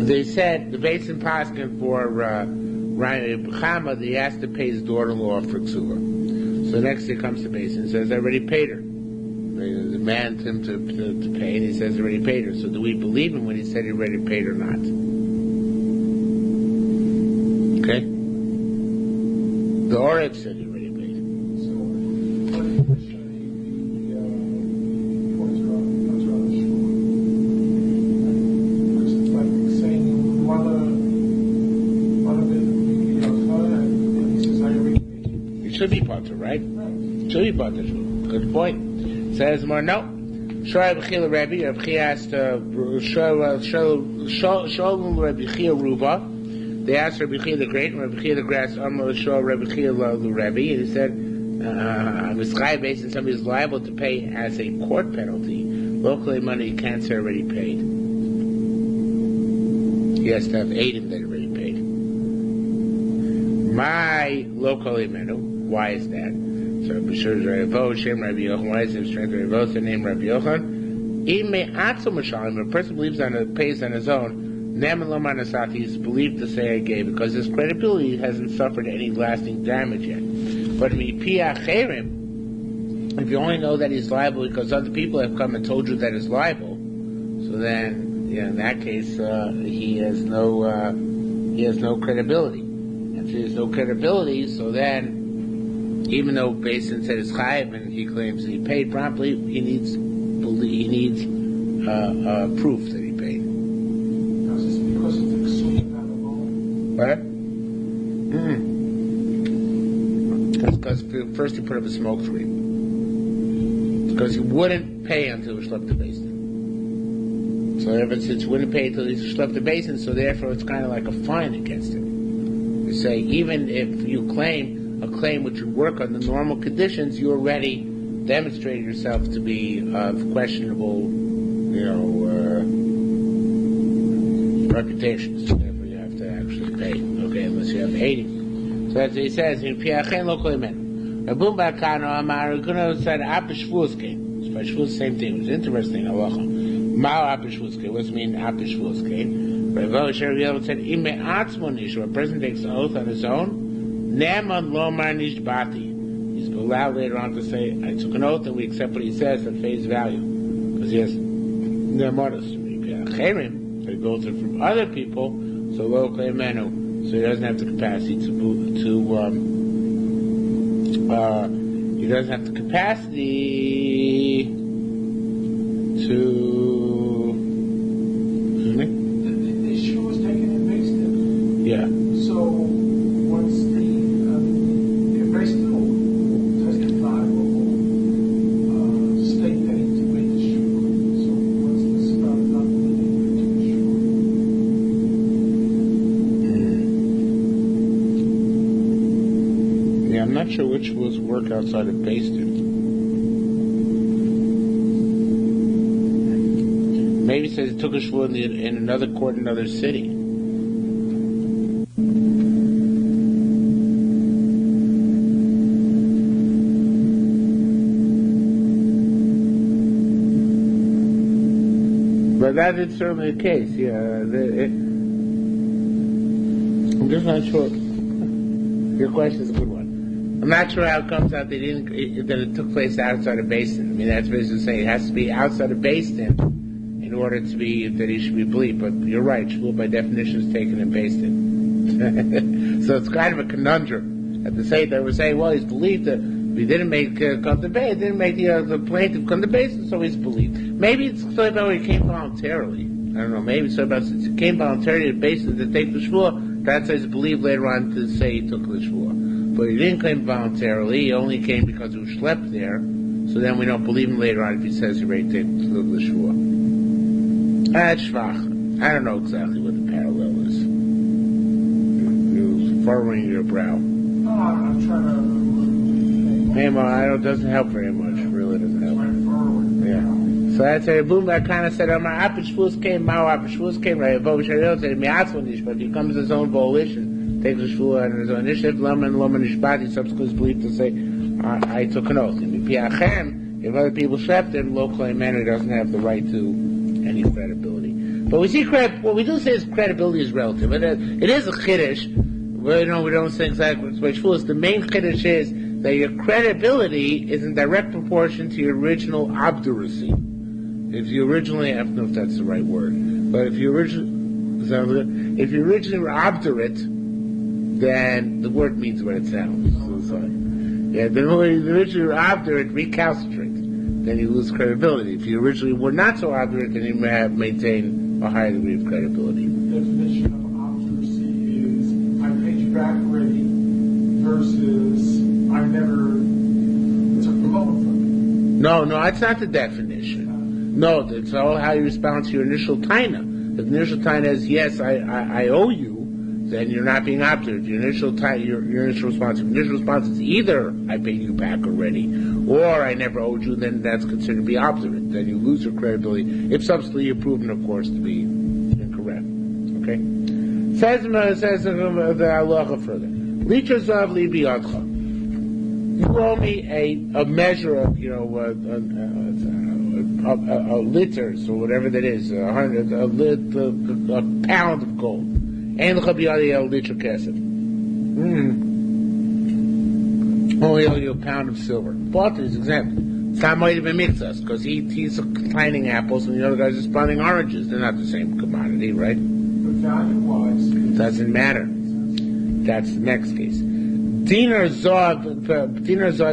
they said the basin paskin for Ryan Chama, they asked to pay his daughter-in-law for ksuba. So next he comes to basin and says, I already paid her. The man told him to pay, and he says, I already paid her. So do we believe him when he said he already paid or not? Okay? The Oreb said he already paid. So, should be potter, right? Should be potter. Good point. Says more, no. Shoy Rabbi Chia Rabbi. Rabbi Chia asked Sholem Rabbi Chia Ruba. They asked Rabbi Chia the Great, and Rabbi Chia the Great asked Shoy Rabbi Chia the Rabbi, and he said, Mitzchai based on somebody is liable to pay as a court penalty. Locally money you can't say already paid. He has to have eidim that already paid. My locally menu. Why is that? So Rabbi Shur Shem Rabbi Yochanan. Why is it strength Rabbi Yochanan? Name Rabbi Yochanan. If a person believes pays on his own, Neman Lomar Nasati, he's believed to say I gave because his credibility hasn't suffered any lasting damage yet. But if you only know that he's liable because other people have come and told you that he's liable, so then, in that case, he has no credibility. And if he has no credibility, so then, even though Basin said it's chayiv and he claims that he paid promptly, he needs proof that he paid. Is this because of the ksuba that alone? What? That's because first he put up a smoke screen. Because he wouldn't pay until he slept the basin. So ever since he wouldn't pay until he slept the basin, so therefore it's kind of like a fine against him. You say, even if you claim a claim which would work under normal conditions, you already demonstrated yourself to be of questionable, reputation. So therefore you have to actually pay, unless you have 80. So that's what he says. Rabun Bakano Amar Guna said Apish Shavuos came. Shavuos, same thing. It's interesting. Halacha. Mao Apish Shavuos came. What's mean Apish Shavuos came? Rabbi Sherriel said Ime Atzmo Nish. A person takes an oath on his own. Neman Lomar Nishbati. He's allowed later on to say, I took an oath and we accept what he says at face value. Because he has Nemaras. Cherim, they go through from other people, so lo menu. So he doesn't have the capacity he doesn't have the capacity to The shiur was taken and based it. Yeah. So once the based it will testify or state that he made the shiur. So once this started not believing into the shiur. Yeah, I'm not sure which was work outside of Based-In. Maybe it says it took a shvuah in another court in another city. But that is certainly the case, yeah. I'm just not sure. Your question is a good one. I'm not sure how it comes out that it took place outside of Basin. I mean, that's basically saying it has to be outside of Basin in order to be that he should be believed. But you're right, shvuah by definition is taken in Basin. So it's kind of a conundrum. At the same time, we're saying, well, he's believed that he didn't make come to Basin, didn't make the plaintiff come to Basin, so he's believed. Maybe it's something about when he came voluntarily. I don't know. Maybe it's something about since he came voluntarily to Basin to take the shvuah. That's why he's believed later on to say he took the shvuah. But he didn't claim voluntarily, he only came because he slept there, so then we don't believe him later on if he says he already took the shvuah. That's schwach. I don't know exactly what the parallel is. You're furrowing your brow. I'm trying to... It doesn't help very much, it really doesn't help. Yeah. So that's a boom that kind of said, Apish Shavuos came, Mao Apish Shavuos came, right? But if he comes his own volition, takes the shvuah on his own initiative, Loman Nishbati, subsequently is believed to say, I took an oath. If other people slept in local manner, doesn't have the right to any credibility. But we see what we do say is credibility is relative. It is a chiddush. We don't say exactly what's by shvuos. The main chiddush is that your credibility is in direct proportion to your original obduracy. If you originally, I don't know if that's the right word, but if you originally were obdurate, then the word means what it sounds. So, yeah, the originally were obdurate, recalcitrant, then you lose credibility. If you originally were not so obdurate, then you may have maintained a higher degree of credibility. The definition of obduracy is I paid you back already versus I never took the loan from you. No, that's not the definition. No, it's all how you respond to your initial taina. If the initial taina is yes, I owe you, then you're not being obdurate. Your initial response. If initial response is either I paid you back already, or I never owed you, then that's considered to be obdurate. Then you lose your credibility. If subsequently you're proven, of course, to be incorrect. Okay. Says the halacha further. Lichazav li biyadcha. You owe me a measure of, liters or whatever that is, a pound of gold. Ein l'cha biyadi el liter kesef. Only owe you a pound of silver. Potter is exempt. It's not might even mix us because he's planting apples and the other guy's just planting oranges. They're not the same commodity, right? But value-wise, It doesn't matter. That's the next case. Dinar zav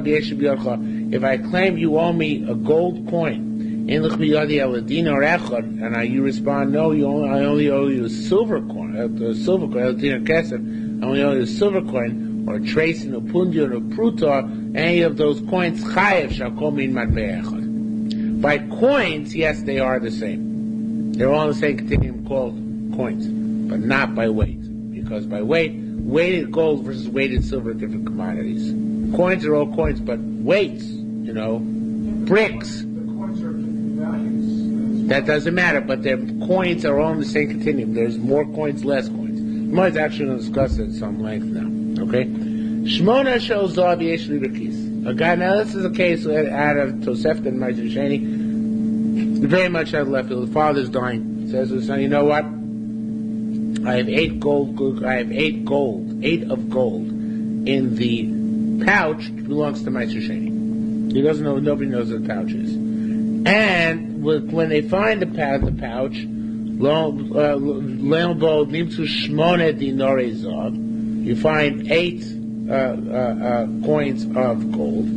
yesh b'yadcha. If I claim you owe me a gold coin, ein l'ch b'yadi el dinar echad, and you respond, no, I only owe you a silver coin, el dinar kesef, I only owe you a silver coin, or a trace in a pundion or pruta, any of those coins, chayev shall come in matbeh echad. By coins, yes, they are the same. They're all in the same continuum called coins, but not by weight. Because by weight, weighted gold versus weighted silver are different commodities. Coins are all coins, but weights, bricks, the coins are different values. that doesn't matter, but their coins are all in the same continuum. There's more coins, less coins. We might actually going to discuss it at some length now. Okay? Shmona shows Zav Yesh Li B'Kis. Okay, now this is a case out of Tosefta and Ma'aser Sheni. Very much out of left field. The father's dying. He says to his son, you know what? I have 8 of gold in the pouch that belongs to Ma'aser Sheni. He doesn't know, nobody knows what the pouch is. And when they find the pouch, you find 8 coins of gold,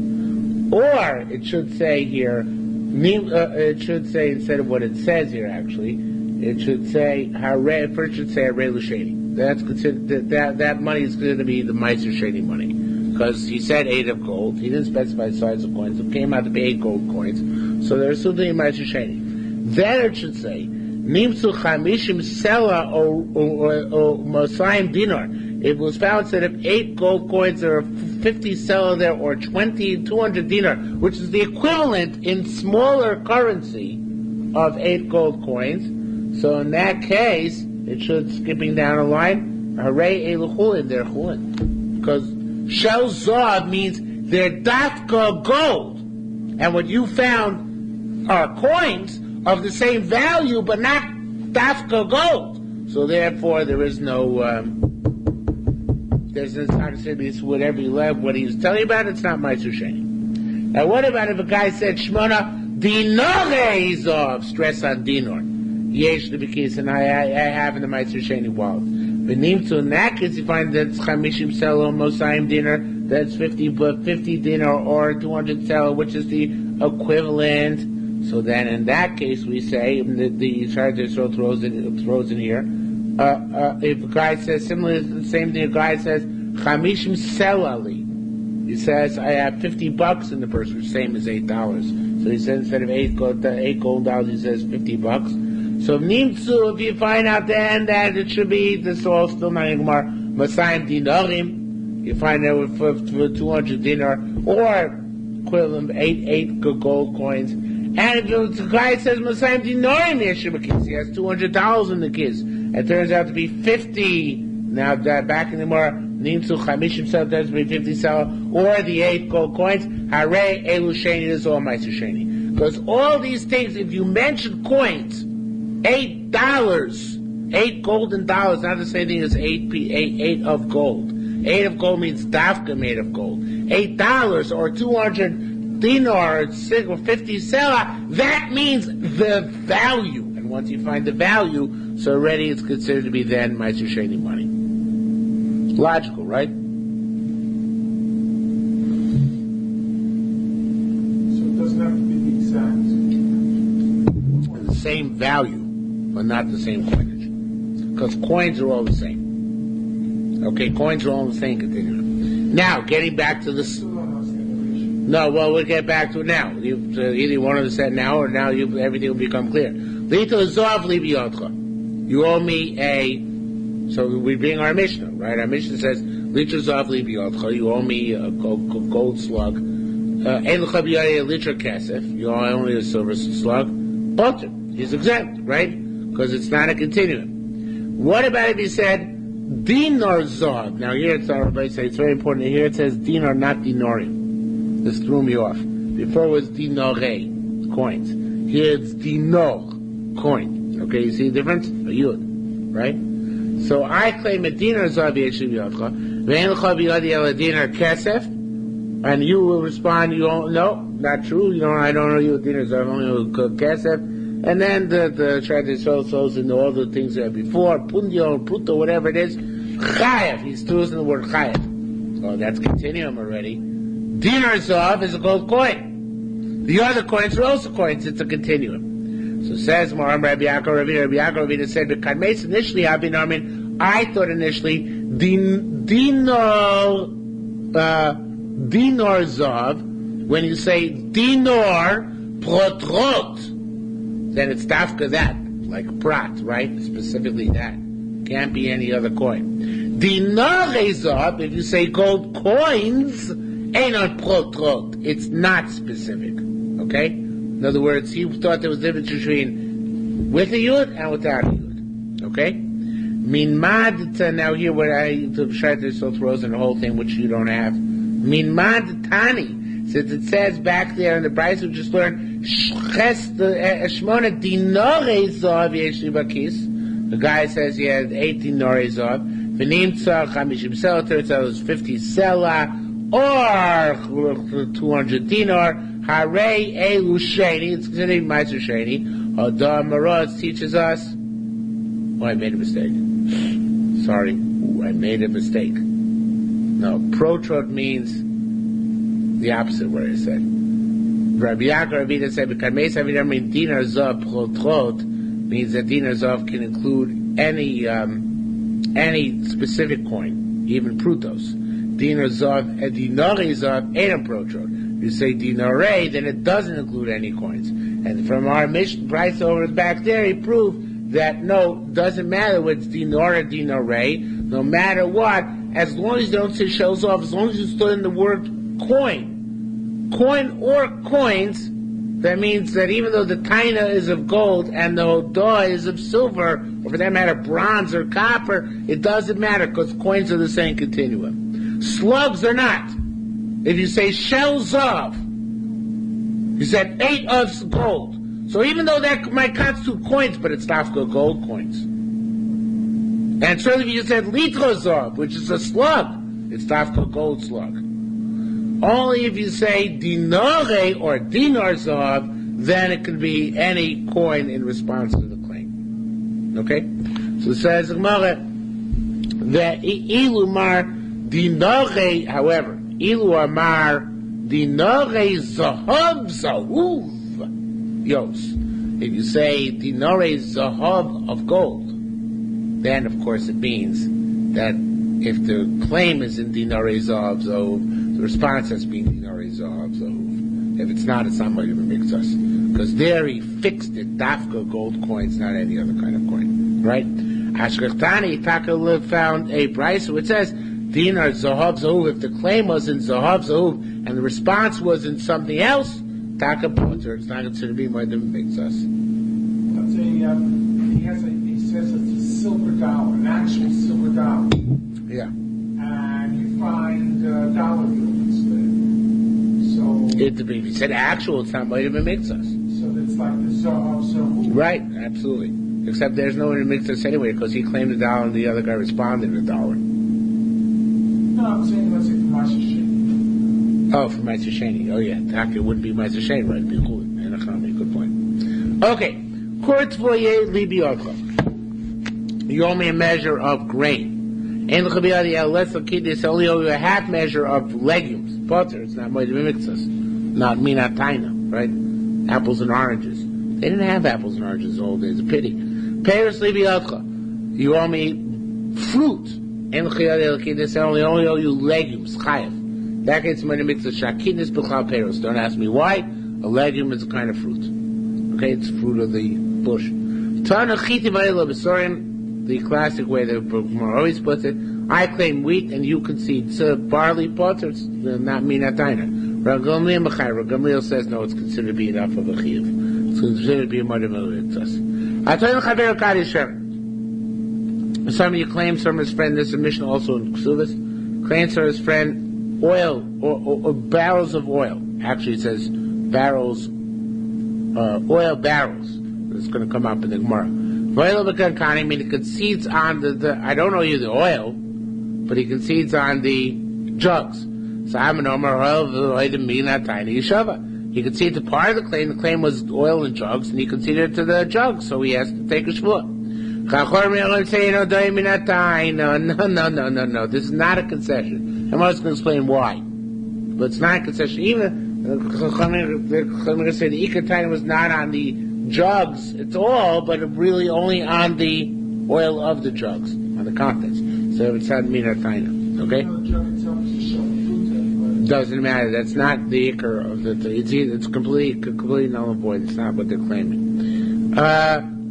or it should say here, it should say instead of what it says here actually, it should say first it should say Harei L'Sheni. That's considered that money is considered to be the Ma'aser Sheni money because he said 8 of gold. He didn't specify the size of coins. It came out to be 8 gold coins, so they're still doing Ma'aser Sheni. Then it should say Nimtzu Chamishim Sela or Mosayim Dinar. It was found instead of 8 gold coins, there are 50 sela there, or 200 dinar, which is the equivalent in smaller currency of 8 gold coins. So in that case, it should, skipping down a line, Harei Eluchulin, they're chulin. Because Shel Zav means they're dafka gold. And what you found are coins of the same value, but not dafka gold. So therefore, there is no... There's not going to be whatever you left. What he was telling you about, it's not Ma'aser Sheni. Now, what about if a guy said Shmona dinare zav, stress on dinar, yesh lebekis, and I have in the Ma'aser Sheni wallet. Benimtu, in that case, you find that it's chamishim selo mosayim dinar, that's 50 dinar or 200 selo, which is the equivalent. So then, in that case, we say the Sharash throws in here. If a guy says similarly the same thing, a guy says chamishim selali. He says I have $50 in the purse, which is the same as $8. So he says instead of $8 gold dollars, he says $50. So nimtzu, if you find out then that it should be this all still not anymore masayim dinarim, you find out for 200 dinar or equivalent of 8 gold coins. And if the guy says masayim dinarim, he has $200 in the kids. It turns out to be 50. Now back in the more nimtzu chamishim sel turns to be 50 sel, or the 8 gold coins. Harei elu sheni is all Ma'aser Sheni. Because all these things, if you mention coins, $8, 8 golden dollars, not the same thing as 8 of gold. 8 of gold means dafka made of gold. $8 or 200 dinar or 50 sela, that means the value. And once you find the value, so already it's considered to be then Ma'aser Sheni money. Logical, right? So it doesn't have to be the exact. The same value, but not the same coinage. Because coins are all the same. Okay, coins are all the same continuum. Now, getting back to this. No, well, we'll get back to it now. Either one of us said now, or now everything will become clear. Lito Zav Libiyotcha. You owe me so we bring our Mishnah, right? Our Mishnah says, Lito Zav Libiyotcha, you owe me a gold slug. Ein l'cha b'yadei a liter kesef, you owe only a silver slug. But he's exempt, right? Because it's not a continuum. What about if he said, Dinar Zav? Now here everybody say it's very important. Here it says dinar, not dinarim. This threw me off. Before it was dinare, coins. Here it's dinor, coin. Okay, you see the difference? A yud, right? So I claim a dinar zav yeshiv yodcha, ve'en l'cha b'yadi el a dinar kesef, and you will respond, you don't know, not true, I don't know you a dinar zav, only know kesef, and then the tradition throws into all the things that before, pundio, puto, whatever it is, chayev, he's using the word chayev. So that's continuum already. Dinar zav is a gold coin. The other coins are also coins, it's a continuum. So says Moram Rabbi Yaakov Ravina said, "B'kadmeis initially I thought initially dinar zav. When you say dinar protrot, then it's dafka that, like prat, right? Specifically that. Can't be any other coin. Dinar zav, if you say gold coins, ain't on protrot. It's not specific. Okay? In other words, he thought there was a difference between with a yud and without a yud. Okay? Min mad, now here where the Shaita so throws in the whole thing, which you don't have. Min mad tani. Since it says back there in the Bryce we just learned, Shmona dinare zav yesh li bakis. The guy says he had 18 dinare zav. V'nimtza chamishim sela, turns out it was 50 sela, or 200 dinar. Hare elu sheni, it's considered meiser sheni. Adam Maraz teaches us. Oh, I made a mistake. Sorry, I made a mistake. No, protrot means the opposite word I said. Rabbi Yaakov Ravina said, "Because Avida mean dinar zav protrot means that dinar zav can include any specific coin, even prutos. Dinar zav and dinari zav ain't a protrot. You say dinare, then it doesn't include any coins. And from our mission price over back there, he proved that no, doesn't matter whether it's dinar or dinare, no matter what, as long as you don't say shells off, as long as you still in the word coin or coins, that means that even though the taina is of gold and the hodah is of silver, or for that matter bronze or copper, it doesn't matter because coins are the same continuum. Slugs are not. If you say shells of, you said 8 of gold. So even though that might constitute coins, but it's not gold coins. And certainly if you said litros of, which is a slug, it's not gold slug. Only if you say dinare or dinars of, then it could be any coin in response to the claim. Okay? So it says that ilumar dinare, however, Ilu amar dinare zahav zahuv yos. If you say dinare zahav of gold, then of course it means that if the claim is in dinare zahav zahuv, the response has been dinare zahav zahuv. If it's not, it's not going to mix us. Because there he fixed it, dafka gold coins, not any other kind of coin. Right? Ashkechtani Taka found a price which says dinar zahav zahuv. If the claim was in zahav zahuv and the response was in something else, taka poter. It's not considered to be more than makes us. Let's say he says it's a silver dollar, an actual silver dollar. Yeah. And you find dollar bill instead. So if he said actual, it's not more than makes us. So it's like the zahav zahuv. Right. Absolutely. Except there's no one who makes us anyway because he claimed a dollar and the other guy responded a dollar. No, I'm saying let's say from Meiser Sheni. Oh, from Meiser Sheni. Oh yeah, Taka wouldn't be Meiser Sheni, right? It'd be Chulin. Good point. Okay. Kurt voye libi orcha. You owe me a measure of grain. And let's look at this. Only owe you a half measure of legumes. Butter. It's not more than mixes. Not minat taina, right? Apples and oranges. They didn't have apples and oranges in the old days. A pity. Pears libi orcha. You owe me fruit. And only owe you legumes, chayav. That gets money mixed with shakinis b'chal peros. Don't ask me why. A legume is a kind of fruit. Okay, it's fruit of the bush. Tana chitim ayla b'sorim, the classic way that Gemara always puts it. I claim wheat and you concede. So barley potters, not minataina. Rav Gamliel b'chai. Rav Gamliel says no, it's considered to be enough of a chiv. It's considered to be a mother mitzvah. I tell you chaver kadish. Some of you claim from his friend, there's a mission also in Ksuvas, claims from his friend oil, or barrels of oil. Actually it says barrels oil barrels. It's going to come up in the Gemara. I mean, he concedes on the I don't know you the oil, but he concedes on the jugs. So I'm an Omer oil, he conceded to part of the claim. The claim was oil and jugs, and he conceded to the jugs, so he has to take a shvuah. No. This is not a concession. I'm also going to explain why. But it's not a concession. Even the say the Ikar Taina was not on the jugs at all, but really only on the oil of the jugs, on the contents. So it's not Minat Taina. Okay? Doesn't matter. That's not the Ikar of the. It's completely null and void. It's not what they're claiming.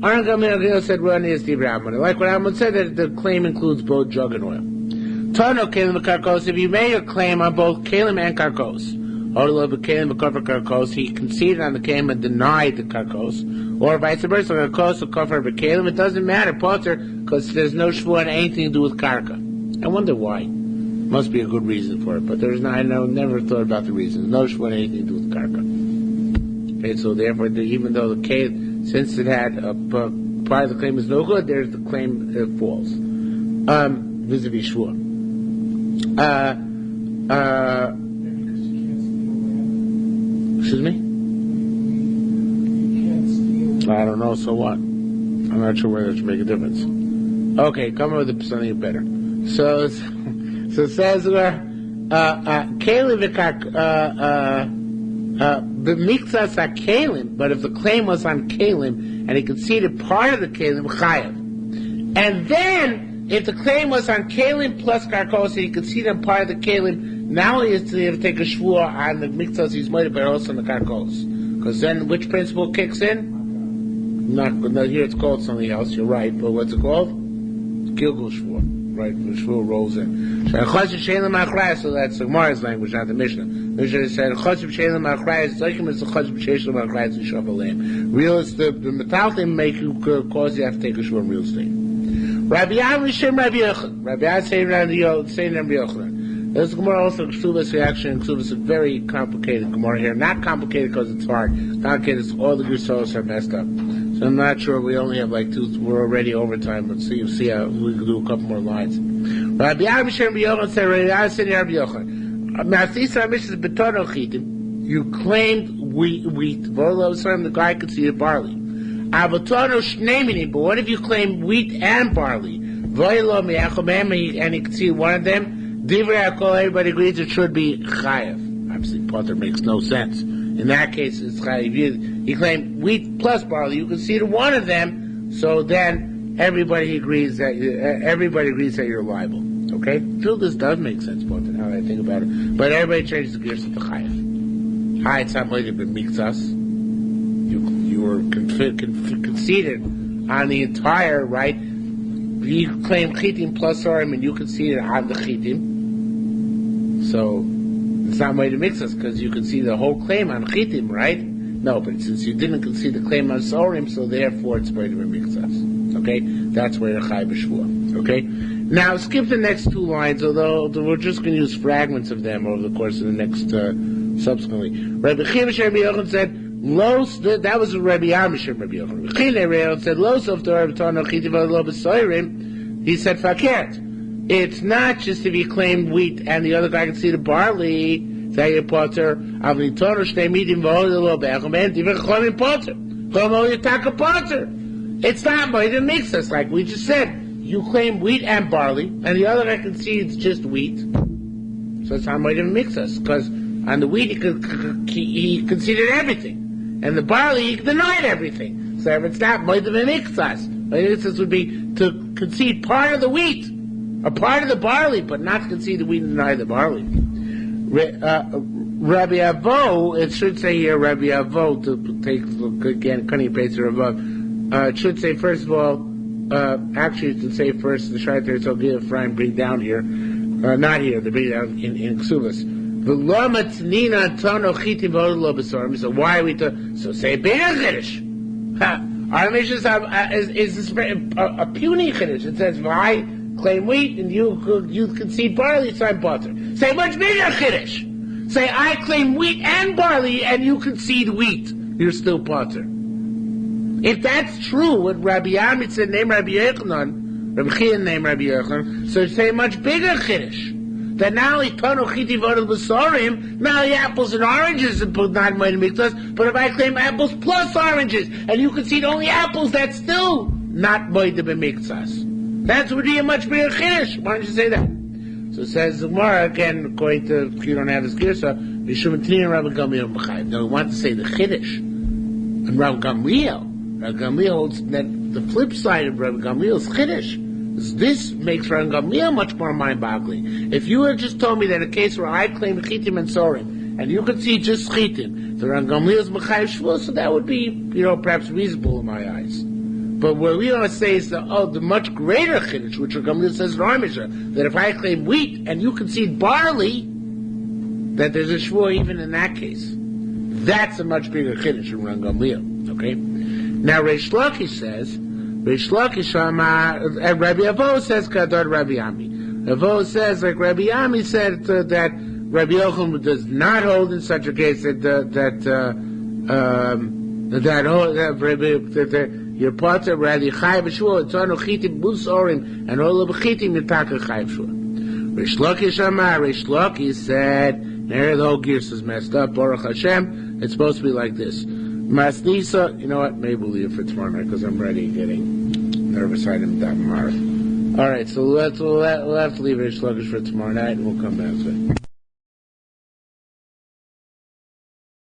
Aron Gamil said, "Run is the Ramon." Like what Ramon said, that the claim includes both jug and oil. Tano Kalim Karkos. If you make a claim on both Kalim and Karkos, he conceded on the Kalim and denied the Karkos, or vice versa, Karkos or Kafar Bekalim. It doesn't matter, Potter, because there's no shvuah and anything to do with Karka. I wonder why. Must be a good reason for it, but there's not. I never thought about the reasons. No shvuah and anything to do with Karka. Okay, so therefore, even though the Kalim, since it had part of the claim is no good, there's the claim falls. Vis-a-vis shvuah. Excuse me? I don't know, so what? I'm not sure whether it should make a difference. Okay, come up with something better. So it says where Kalim the mikzas kalim, but if the claim was on kalim and he conceded part of the kalim, chayav. And then if the claim was on kalim plus karkos and he conceded on part of the kalim, now he has to take a shvuah on the mikzas he's made, but also on the karkos. Because then which principle kicks in? Not here. It's called something else. You're right, but what's it called? Gilgul shvuah. Right, the shvuah rolls in. So that's the Gemara's language, not the Mishnah. Mishnah said, real estate, the metalthim make you cause you have to take a shvuah in real estate. Rabbi Yam Rabbi Yochanan. Rabbi Yam saying Rabbi Yochanan. This Gemara also, Ksubas reaction, Ksubas is a very complicated Gemara here. Not complicated because it's hard. Complicated because all the Gusos are messed up. So I'm not sure. We only have like 2. We're already over time. Let's see how we can do a couple more lines. Rabbi Abishai Rabbi Yochanan said, Rabbi Abishai Rabbi Yochanan. You claimed wheat. The guy could see the barley. But what if you claim wheat and barley? And he could see one of them? Everybody agrees it should be chayav. Obviously, Potter makes no sense. In that case, it's chayav. You claim wheat plus barley. You can see to one of them, so then everybody agrees that you're liable. Okay, still this does make sense, Potter. Now that I think about it, but everybody changes the gears to chayav. Hi, it's not going to be mixas. You were conceded on the entire right. You claim chitim plus arim, and you conceded on the chitim. So it's not way to mix us because you can see the whole claim on chitim, right? No, but since you didn't concede the claim on sorim, so therefore it's way to mix us. Okay, that's where the chay b'shvuah. Okay, now skip the next 2 lines, although we're just going to use fragments of them over the course of the next subsequently. Rabbi Chiv Rabbi Yochanan said, "Los." That was Rabbi Yamishim Rabbi Yochanan. Chiv said, "Los of the Rabbi Tano chitim lo b'soirim." He said, "Fakert." It's not just if you claim wheat and the other guy can see the barley. Say Potter, it's not by the mix us like we just said. You claim wheat and barley, and the other guy can see it's just wheat. So it's not by the mix us because on the wheat he conceded everything, and the barley he denied everything. So if it's not by the mix us, would be to concede part of the wheat. A part of the barley, but not to concede that we deny the barley. Rabbi Avo, it should say here, Rabbi Avo, to take a look again, cunning pace of above. It should say, first of all, actually, it should say first, the Shaiter, so give Ephraim, bring down here. Not here, they bring down in Ksubas. So why are we so say Be'er Chiddush. Our mission is this a puny Chiddush. It says, why? Claim wheat and you concede barley, so I'm Potter. Say much bigger Chiddush. Say I claim wheat and barley and you concede wheat. you're still potter. If that's true, what Rabbi Amit said, name Rabbi Yochanan, Rabbi Chia named Rabbi Yochanan, so it's a much bigger chiddush. That not only Tanu Chiti Vodel B'Sorim, not only apples and oranges and put not Moed Miklas, but if I claim apples plus oranges, and you can see only apples, that's still not Moed B'Miklas. That would be a much bigger chiddush. Why don't you say that? So it says the Gemara, again, according to, you don't have this girsa, Mishum Tini and Rabbi Gamliel B'Chayim. Now we want to say the chiddush and Rabbi Gamliel. Rabbi Gamliel holds that the flip side of Rabbi Gamliel's chiddush. This makes Rabbi Gamliel much more mind-boggling. If you had just told me that a case where I claim chitim and sorim, and you could see just chitim, the Rabbi Gamliel's B'Chayim Shavuos, so that would be, perhaps reasonable in my eyes. But what we want to say is the much greater chiddush, which Rabbi Gamliel says in our Mishnah, that if I claim wheat and you concede barley, that there's a shvuah even in that case. That's a much bigger chiddush from Rabbi Gamliel. Okay. Now Reish Lakish says, Rabbi Avo says Kadar Rabbi Ami. Avo says, like Rabbi Ami said, that Rabbi Yochanan does not hold in such a case that your potter rather chayv b'shvuah, tzanu chitim bus orim, and all of chitim yitaka chayv b'shvuah. Reish Lakish said, there the whole gears is messed up. Baruch Hashem, it's supposed to be like this. Masnisa, you know what? Maybe we'll leave it for tomorrow night because I'm ready, getting nervous. I didn't that tomorrow. All right, so we'll have to leave Reish Lakish for tomorrow night, and we'll come back to it.